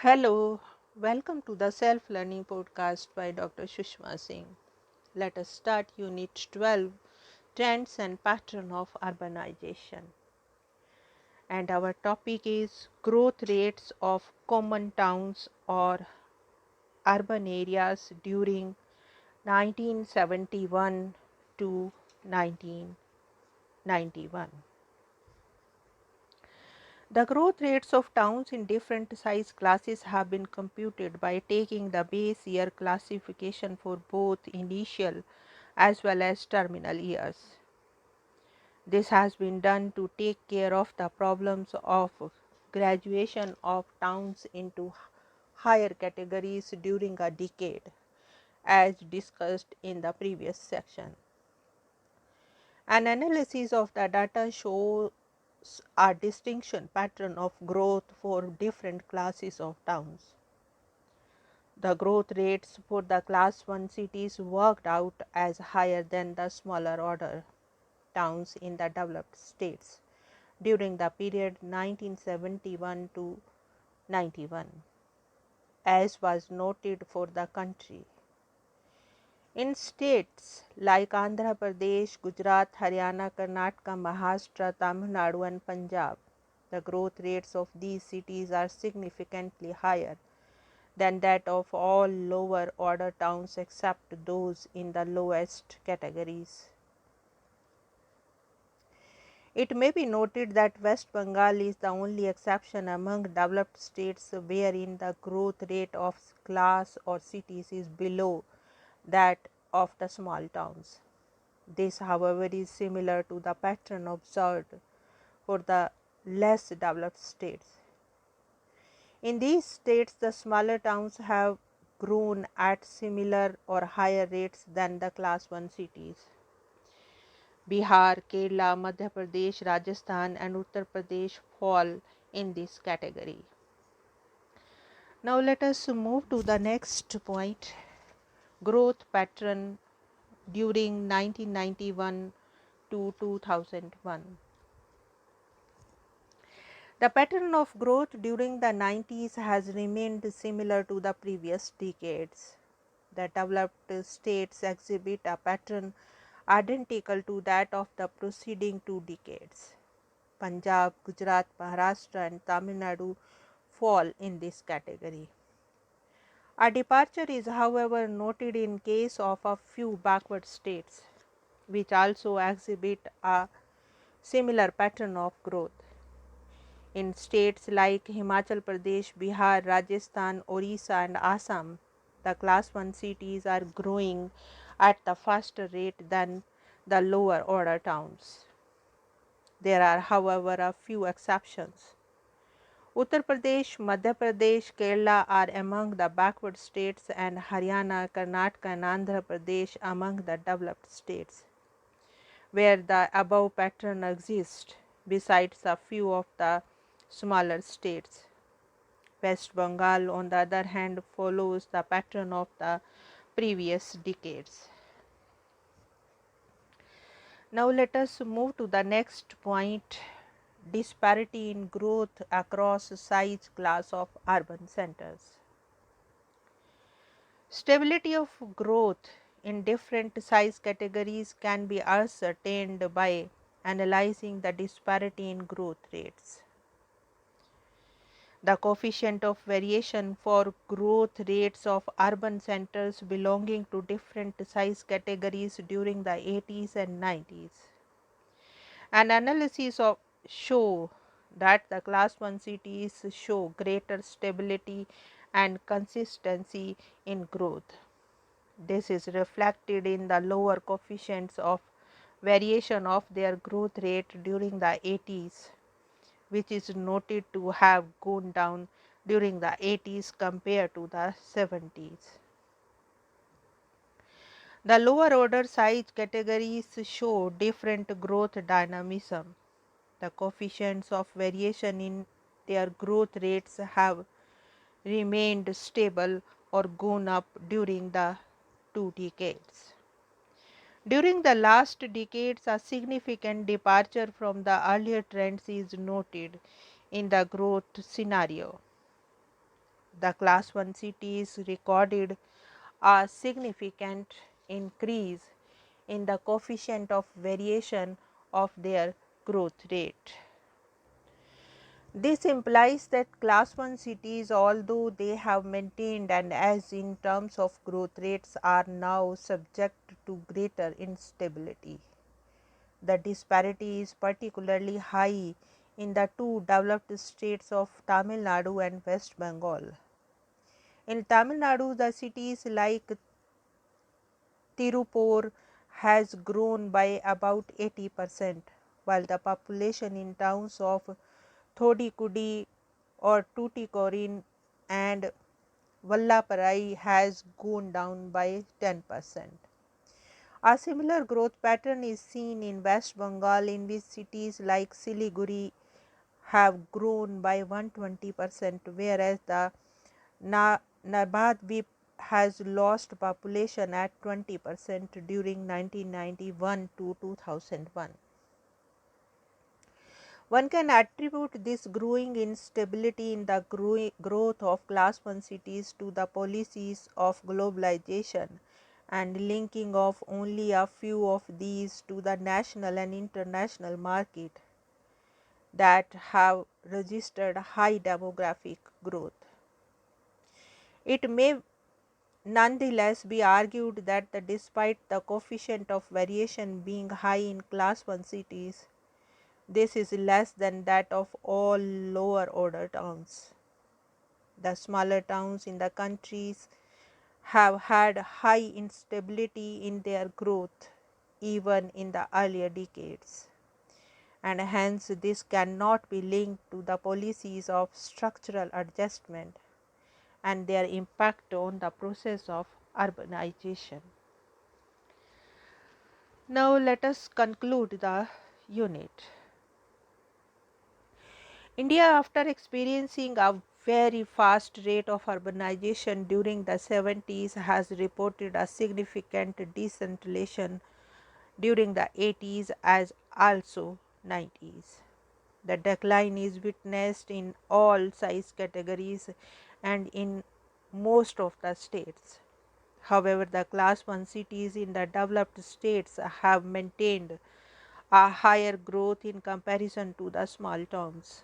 Hello, welcome to the Self Learning Podcast by Dr. Sushma Singh. Let us start Unit 12 Trends and Pattern of Urbanization. And our topic is growth rates of common towns or urban areas during 1971 to 1991. The growth rates of towns in different size classes have been computed by taking the base year classification for both initial as well as terminal years. This has been done to take care of the problems of graduation of towns into higher categories during a decade, as discussed in the previous section. An analysis of the data shows a distinction pattern of growth for different classes of towns. The growth rates for the class 1 cities worked out as higher than the smaller order towns in the developed states during the period 1971 to 91, as was noted for the country. In states like Andhra Pradesh, Gujarat, Haryana, Karnataka, Maharashtra, Tamil Nadu and Punjab, the growth rates of these cities are significantly higher than that of all lower order towns except those in the lowest categories. It may be noted that West Bengal is the only exception among developed states wherein the growth rate of class or cities is below that of the small towns. This, however, is similar to the pattern observed for the less developed states. In these states, the smaller towns have grown at similar or higher rates than the class 1 cities. Bihar, Kerala, Madhya Pradesh, Rajasthan and Uttar Pradesh fall in this category. Now let us move to the next point, growth pattern during 1991 to 2001. The pattern of growth during the 90s has remained similar to the previous decades. The developed states exhibit a pattern identical to that of the preceding 2 decades. Punjab, Gujarat, Maharashtra and Tamil Nadu fall in this category. A departure is, however, noted in case of a few backward states, which also exhibit a similar pattern of growth. In states like Himachal Pradesh, Bihar, Rajasthan, Orissa and Assam, the class 1 cities are growing at the faster rate than the lower order towns. There are, however, a few exceptions. Uttar Pradesh, Madhya Pradesh, Kerala are among the backward states and Haryana, Karnataka and Andhra Pradesh among the developed states, where the above pattern exists, besides a few of the smaller states. West Bengal, on the other hand, follows the pattern of the previous decades. Now let us move to the next point, disparity in growth across size class of urban centers. Stability of growth in different size categories can be ascertained by analyzing the disparity in growth rates. The coefficient of variation for growth rates of urban centers belonging to different size categories during the 80s and 90s. An analysis of show that the class 1 cities show greater stability and consistency in growth. This is reflected in the lower coefficients of variation of their growth rate during the 80s, which is noted to have gone down during the 80s compared to the 70s. The lower order size categories show different growth dynamism. The coefficients of variation in their growth rates have remained stable or gone up during the 2 decades. During the last decades, a significant departure from the earlier trends is noted in the growth scenario. The class 1 cities recorded a significant increase in the coefficient of variation of their growth rate. This implies that class 1 cities, although they have maintained and as in terms of growth rates, are now subject to greater instability. The disparity is particularly high in the two developed states of Tamil Nadu and West Bengal. In Tamil Nadu, the cities like Tirupur has grown by about 80%, while the population in towns of Thodikudi or Tuticorin and Vallaparai has gone down by 10%. A similar growth pattern is seen in West Bengal, in which cities like Siliguri have grown by 120%, whereas the Nabadvip has lost population at 20% during 1991 to 2001. One can attribute this growing instability in the growth of class 1 cities to the policies of globalization and linking of only a few of these to the national and international market that have registered high demographic growth. It may nonetheless be argued that despite the coefficient of variation being high in class 1 cities, this is less than that of all lower order towns. The smaller towns in the countries have had high instability in their growth even in the earlier decades, and hence this cannot be linked to the policies of structural adjustment and their impact on the process of urbanization. Now let us conclude the unit. India, after experiencing a very fast rate of urbanization during the 70s, has reported a significant decentration during the 80s as also 90s. The decline is witnessed in all size categories and in most of the states. However, the class 1 cities in the developed states have maintained a higher growth in comparison to the small towns.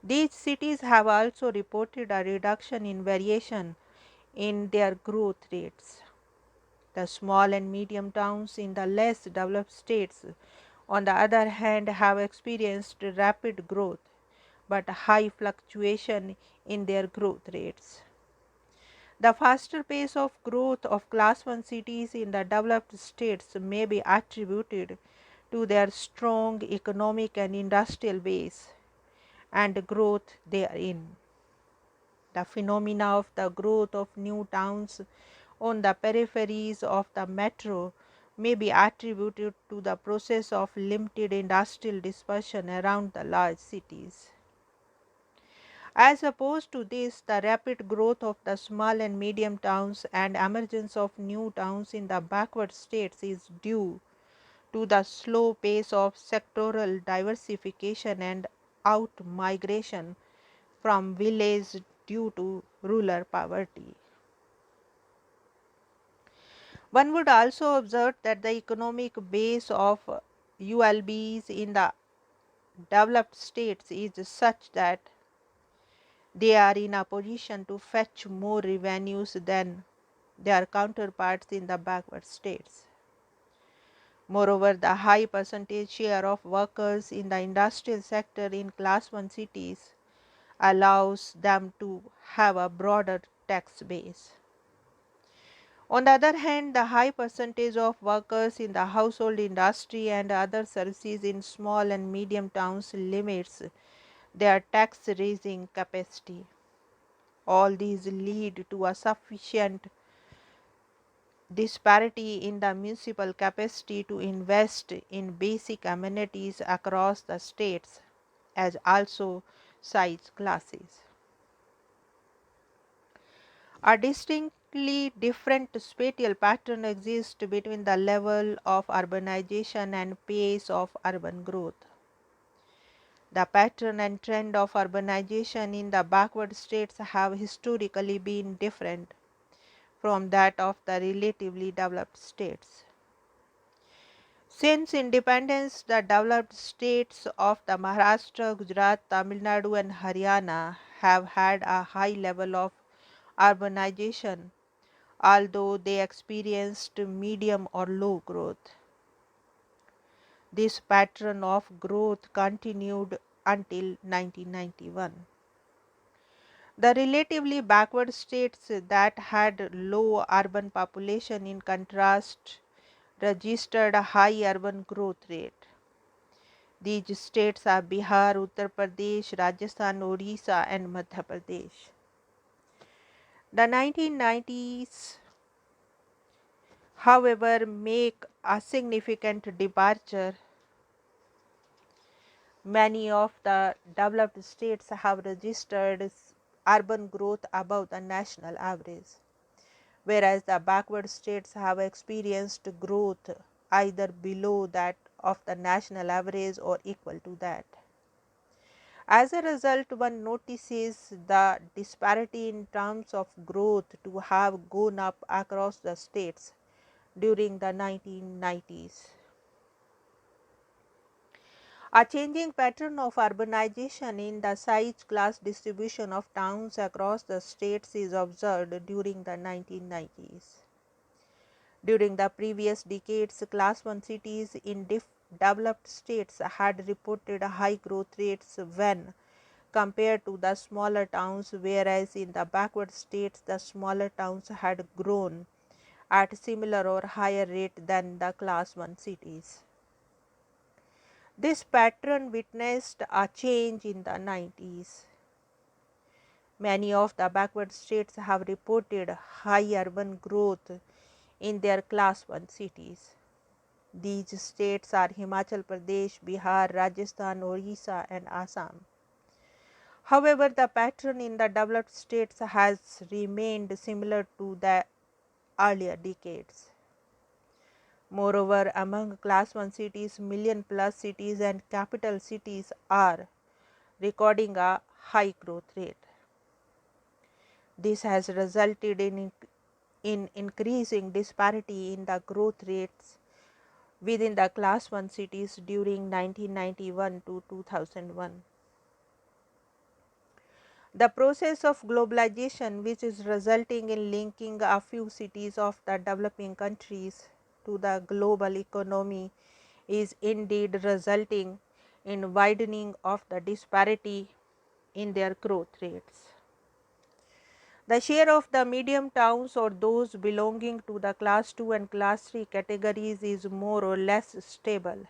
These cities have also reported a reduction in variation in their growth rates. The small and medium towns in the less developed states, on the other hand, have experienced rapid growth but high fluctuation in their growth rates. The faster pace of growth of class 1 cities in the developed states may be attributed to their strong economic and industrial base and growth therein. The phenomena of the growth of new towns on the peripheries of the metro may be attributed to the process of limited industrial dispersion around the large cities. As opposed to this, the rapid growth of the small and medium towns and emergence of new towns in the backward states is due to the slow pace of sectoral diversification and out migration from village due to rural poverty. One would also observe that the economic base of ULBs in the developed states is such that they are in a position to fetch more revenues than their counterparts in the backward states. Moreover, the high percentage share of workers in the industrial sector in class 1 cities allows them to have a broader tax base. On the other hand, the high percentage of workers in the household industry and other services in small and medium towns limits their tax raising capacity. All these lead to a sufficient disparity in the municipal capacity to invest in basic amenities across the states as also size classes. A distinctly different spatial pattern exists between the level of urbanization and pace of urban growth. The pattern and trend of urbanization in the backward states have historically been different from that of the relatively developed states. Since independence, the developed states of the Maharashtra, Gujarat, Tamil Nadu and Haryana have had a high level of urbanization, although they experienced medium or low growth. This pattern of growth continued until 1991. The relatively backward states that had low urban population in contrast registered a high urban growth rate. These states are Bihar, Uttar Pradesh, Rajasthan, Odisha and Madhya Pradesh. The 1990s, however, make a significant departure. Many of the developed states have registered urban growth above the national average, whereas the backward states have experienced growth either below that of the national average or equal to that. As a result, one notices the disparity in terms of growth to have gone up across the states during the 1990s. A changing pattern of urbanization in the size class distribution of towns across the states is observed during the 1990s. During the previous decades, class 1 cities in developed states had reported high growth rates when compared to the smaller towns, whereas in the backward states the smaller towns had grown at similar or higher rate than the class 1 cities. This pattern witnessed a change in the 90s. Many of the backward states have reported high urban growth in their class 1 cities. These states are Himachal Pradesh, Bihar, Rajasthan, Orissa and Assam. However, the pattern in the developed states has remained similar to the earlier decades. Moreover, among class 1 cities, million plus cities and capital cities are recording a high growth rate. This has resulted in increasing disparity in the growth rates within the class 1 cities during 1991 to 2001. The process of globalization, which is resulting in linking a few cities of the developing countries to the global economy, is indeed resulting in widening of the disparity in their growth rates. The share of the medium towns or those belonging to the class 2 and class 3 categories is more or less stable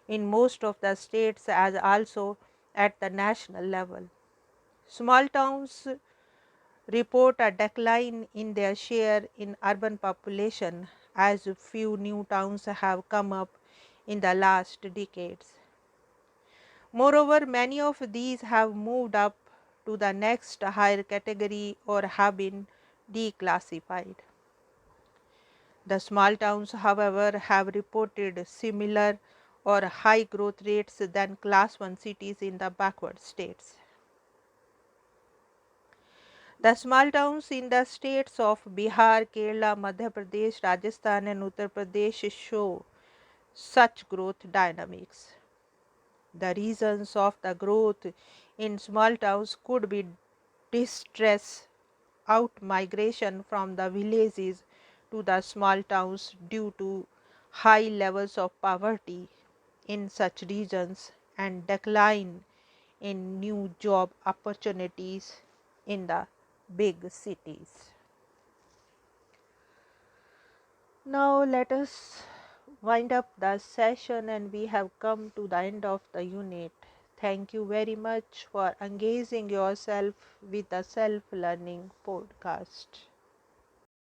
in most of the states as also at the national level. Small towns report a decline in their share in urban population as few new towns have come up in the last decades. Moreover, many of these have moved up to the next higher category or have been declassified. The small towns, however, have reported similar or high growth rates than class 1 cities in the backward states. The small towns in the states of Bihar, Kerala, Madhya Pradesh, Rajasthan and Uttar Pradesh show such growth dynamics. The reasons of the growth in small towns could be distress, out migration from the villages to the small towns due to high levels of poverty in such regions and decline in new job opportunities in the big cities. Now let us wind up the session and we have come to the end of the unit. Thank you very much for engaging yourself with the self-learning podcast.